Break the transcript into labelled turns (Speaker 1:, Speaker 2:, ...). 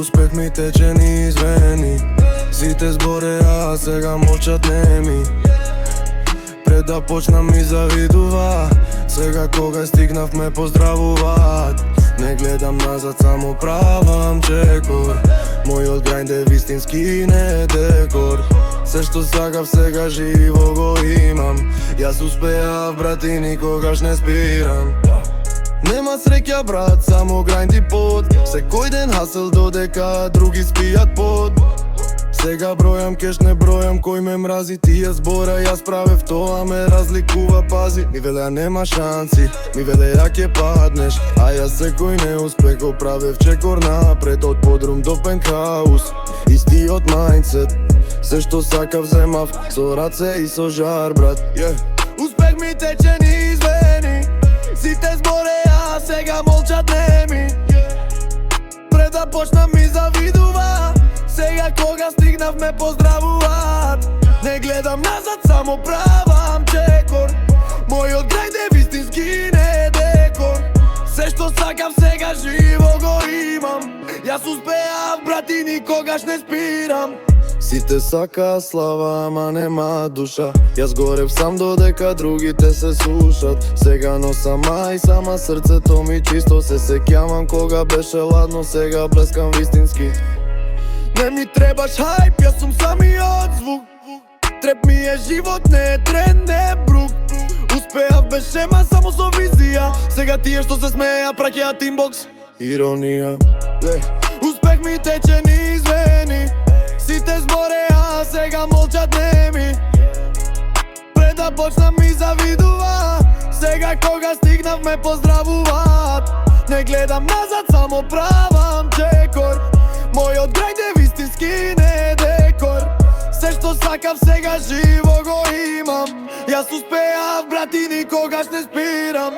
Speaker 1: успех ми тече низ вени. Сите збореа, сега молчат неми. Пред да почна ми завидува, сега кога стигнав ме поздравуваат. Не гледам назад, само правам чекор. Мојот грајнд е вистински, не е декор. Се што сакав сега живо го имам. Јас успеав, брат, и никогаш не спирам. Нема среќа, брат, само грајнд и пот. Секој ден хасел додека други спијат пот. Сега бројам кеш, не бројам кој ме мрази. Тие збора јас правев, тоа ме разликува, пази. Ми велеа нема шанси, ми велеа ќе паднеш, а јас секој неуспех го правев чекор напред. Од подрум до пентхаус, истиот мајндсет. Се што сакав земав, со раце и со жар, брат. Успех ми тече низ вени. Сите збореа, сега молчат неми. Пред да почна ми завидува, сега кога стигнав ме поздравуваат. Не гледам назад, само правам чекор. Мојот грајнд е вистински, не е декор. Се што сакав сега живо го имам. Јас успеав, брат, и никогаш не спирам. Сите сакаат слава, ама нема душа. Јас горев сам додека другите се сушат. Сега носам мај, сама срцето ми чисто. Се сеќавам кога беше ладно, сега блескам вистински. Не ми требаш хајп, јас сум самиот звук. Треп ми е живот, не е тренд, не е брук. Успеав без шема, само со визија. Сега тие што се смеја, праќаат инбокс. Иронија. Успех ми тече низ вени. Сите збореа, сега молчат неми. Пред да почна ми завидува, сега кога стигнав ме поздравуваат. Не гледам назад, само правам чекор. Мојот грајнд е вистински, не е декор. Се што сакав сега живо го имам. Јас успеав, брат, и никогаш не спирам.